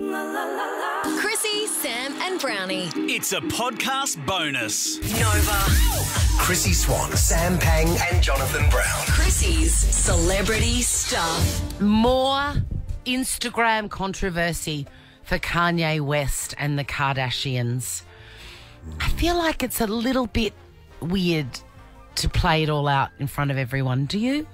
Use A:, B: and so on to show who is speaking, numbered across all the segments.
A: Chrissy, Sam and Brownie.
B: It's a podcast bonus.
A: Nova.
C: Chrissy Swan, Sam Pang and Jonathan Brown.
A: Chrissy's Celebrity Stuff.
D: More Instagram controversy for Kanye West and the Kardashians. I feel like it's a little bit weird to play it all out in front of everyone. Do you?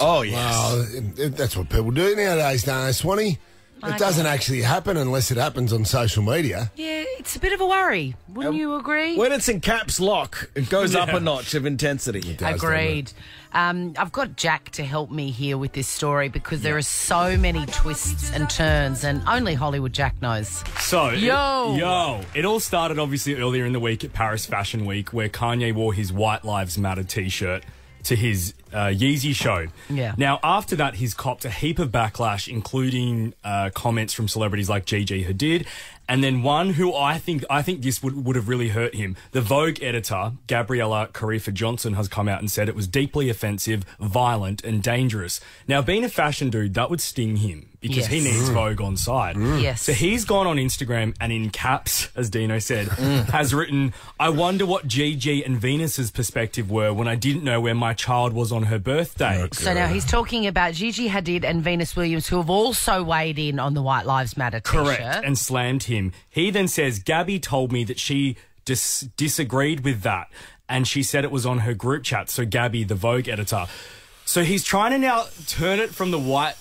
E: Oh, yes.
F: Well, that's what people do nowadays, don't they, Swanee? It doesn't actually happen unless it happens on social media.
D: Yeah, it's a bit of a worry. Wouldn't you agree?
E: When it's in caps lock, it goes up a notch of intensity.
D: Agreed. I've got Jack to help me here with this story because there are so many twists and turns, and only Hollywood Jack knows.
G: So,
D: Yo!
G: It all started obviously earlier in the week at Paris Fashion Week, where Kanye wore his White Lives Matter t-shirt to his Yeezy show.
D: Yeah.
G: Now, after that, he's copped a heap of backlash, including comments from celebrities like Gigi Hadid, and then one who I think this would have really hurt him. The Vogue editor, Gabriella Carifa-Johnson, has come out and said it was deeply offensive, violent, and dangerous. Now, being a fashion dude, that would sting him because he needs Vogue on side.
D: Yes.
G: So he's gone on Instagram and in caps, as Deano said, has written, "I wonder what Gigi and Venus's perspective were when I didn't know where my child was on her birthday."
D: So now he's talking about Gigi Hadid and Venus Williams, who have also weighed in on the White Lives Matter t-shirt.
G: Correct, and slammed him. He then says, Gabby told me that she disagreed with that, and she said it was on her group chat. So Gabby, the Vogue editor. So he's trying to now turn it from the White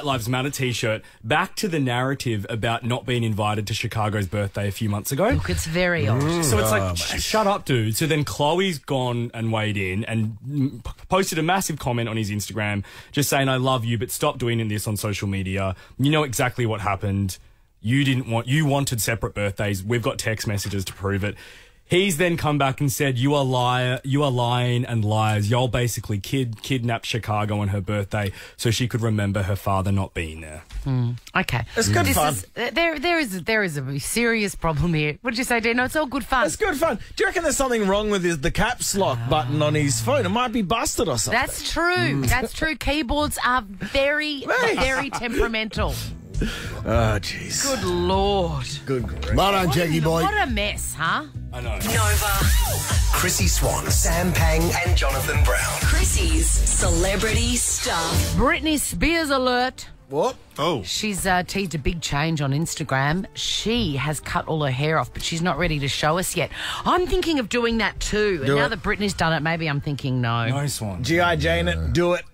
G: Lives Matter t-shirt back to the narrative about not being invited to Chicago's birthday a few months ago.
D: Look, it's very odd.
G: So it's like, shut up, dude. So then Chloe's gone and weighed in and posted a massive comment on his Instagram just saying, "I love you, but stop doing this on social media. You know exactly what happened. You wanted separate birthdays. We've got text messages to prove it." He's then come back and said, "You are lying and liars. Y'all basically kidnapped Chicago on her birthday so she could remember her father not being there."
D: Okay.
E: It's good fun.
D: There is a serious problem here. What did you say, Deano? It's all good fun.
E: It's good fun. Do you reckon there's something wrong with the caps lock button on his phone? It might be busted or something.
D: That's true. That's true. Keyboards are very, very temperamental.
E: Oh, jeez.
D: Good Lord.
E: Good grief.
F: Well done, Jackie boy.
D: What a mess, huh?
G: I know.
A: Nova.
C: Chrissy Swan, Sam Pang and Jonathan Brown.
A: Chrissy's Celebrity Stuff.
D: Britney Spears alert.
E: What?
F: Oh.
D: She's teased a big change on Instagram. She has cut all her hair off, but she's not ready to show us yet. I'm thinking of doing that too. And now that Britney's done it, maybe I'm thinking no.
G: Nice one.
E: G.I. Jane it. Do it.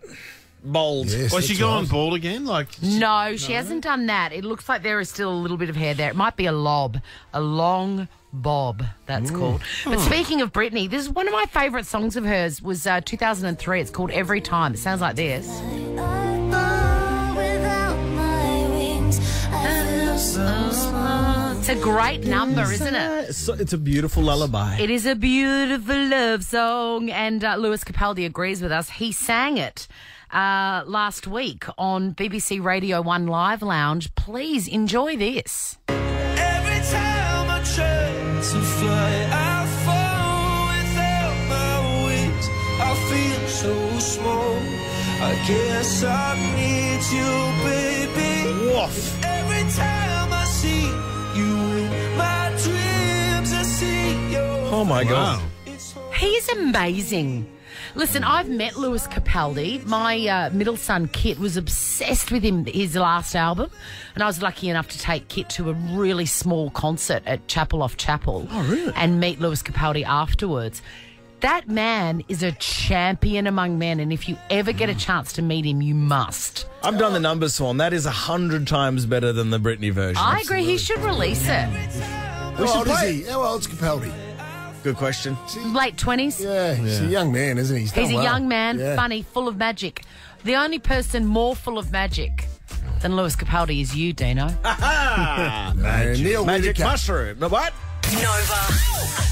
E: Bold.
F: Yes,
H: Was she going bald again?
D: No, she hasn't done that. It looks like there is still a little bit of hair there. It might be a lob, a long bob, that's called. But speaking of Britney, this is one of my favourite songs of hers was 2003. It's called Every Time. It sounds like this. It's a great number, isn't it?
E: It's a beautiful lullaby.
D: It is a beautiful love song, and Lewis Capaldi agrees with us. He sang it last week on BBC Radio 1 Live Lounge. Please enjoy this.
I: Every time I try to fly, I fall without my wings. I feel so small. I guess I need you, baby.
E: Woof.
I: Every time I see you in my dreams, I see your
E: Oh, my God.
D: He's amazing. Listen, I've met Lewis Capaldi. My middle son, Kit, was obsessed with his last album. And I was lucky enough to take Kit to a really small concert at Chapel Off Chapel.
E: Oh, really?
D: And meet Lewis Capaldi afterwards. That man is a champion among men, and if you ever get a chance to meet him, you must.
E: I've done the numbers, Swan. That is 100 times better than the Britney version.
D: I agree. He should release it.
F: How old is he? How old's Capaldi?
E: Good question.
D: Late 20s.
F: Yeah, he's a young man, isn't he?
D: He's a young man, funny, full of magic. The only person more full of magic than Lewis Capaldi is you, Deano.
E: Magic mushroom. What?
A: Nova.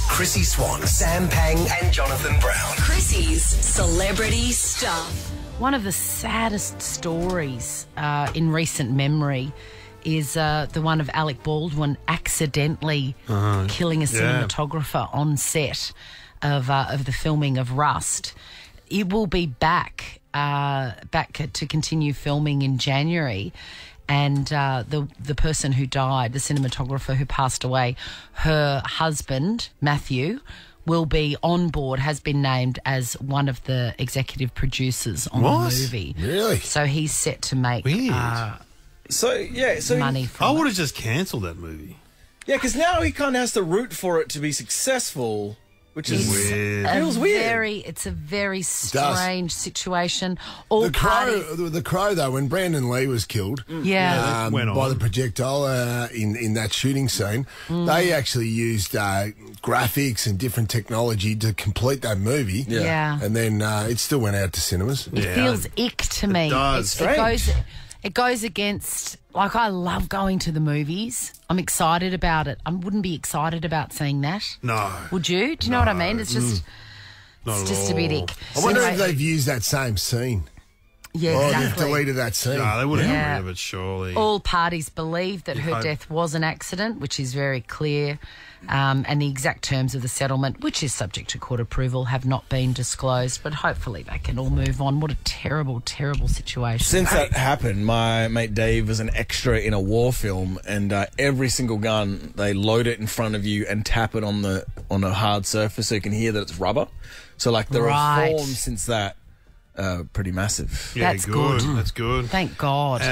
C: Chrissy Swan, Sam Pang and Jonathan Brown.
A: Chrissy's Celebrity Stuff.
D: One of the saddest stories in recent memory is the one of Alec Baldwin accidentally killing a cinematographer on set of the filming of Rust. It will be back to continue filming in January. and the person who died, the cinematographer who passed away, her husband, Matthew, will be on board, has been named as one of the executive producers on the movie.
F: Really?
D: So he's set to make money from
H: I
D: it.
H: would have just cancelled that movie.
E: Yeah, because now he kind of has to root for it to be successful, which is
H: weird.
E: Feels weird.
D: It's a very strange situation. All
F: The Crow, though, when Brandon Lee was killed
D: yeah.
H: went on.
F: by the projectile in that shooting scene, they actually used graphics and different technology to complete that movie.
D: Yeah.
F: And then it still went out to cinemas.
D: It feels ick to me.
H: It does.
D: It goes against, like, I love going to the movies. I'm excited about it. I wouldn't be excited about seeing that.
H: No.
D: Would you? Do you know what I mean? It's just, a bit ick.
F: I wonder if they've used that same scene.
D: Yeah,
F: Oh,
D: exactly.
F: they've deleted that scene.
H: No, they wouldn't get rid of it, surely.
D: All parties believe that her death was an accident, which is very clear, and the exact terms of the settlement, which is subject to court approval, have not been disclosed, but hopefully they can all move on. What a terrible, terrible situation.
E: Since that happened, my mate Dave was an extra in a war film, and every single gun, they load it in front of you and tap it on a hard surface so you can hear that it's rubber. So, like, the reforms since that pretty massive.
H: Yeah,
D: That's good.
H: That's good.
D: Thank God.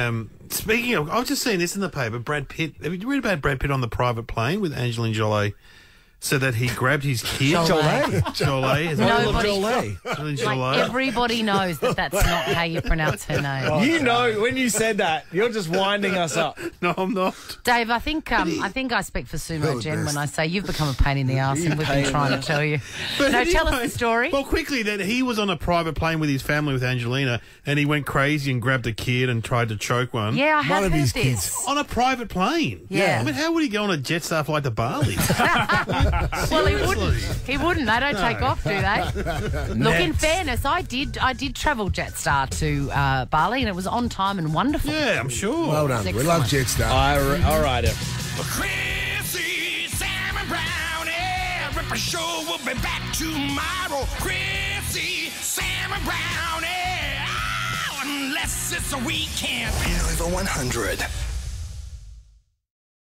H: Speaking of, I was just seeing this in the paper. Brad Pitt. Have you read about Brad Pitt on the private plane with Angelina Jolie? So that he grabbed his kid. Jolie.
D: Like, everybody knows that that's not how you pronounce her name.
E: You know, when you said that, you're just winding us up.
H: No, I'm not.
D: Dave, I think I speak for Sumo Jen when I say you've become a pain in the arse, and we've been trying to tell you.
H: But
D: No,
H: anyway,
D: tell us the story.
H: Well, quickly, that he was on a private plane with his family with Angelina, and he went crazy and grabbed a kid and tried to choke one.
D: Yeah, I have
F: One of
D: heard
F: his
D: this.
F: kids.
H: On a private plane.
D: Yeah.
H: I mean, how would he go on a Jetstar flight to Bali?
D: Well, he wouldn't. He wouldn't. They don't take off, do they? Look, in fairness, I did travel Jetstar to Bali, and it was on time and wonderful.
H: Yeah, I'm sure.
F: Well done. We love Jetstar.
E: All right,
I: Chrissy, Sam and Brownie, Ripper Show will be back tomorrow. Chrissy, Sam and Brownie, unless it's a weekend.
C: Over 100.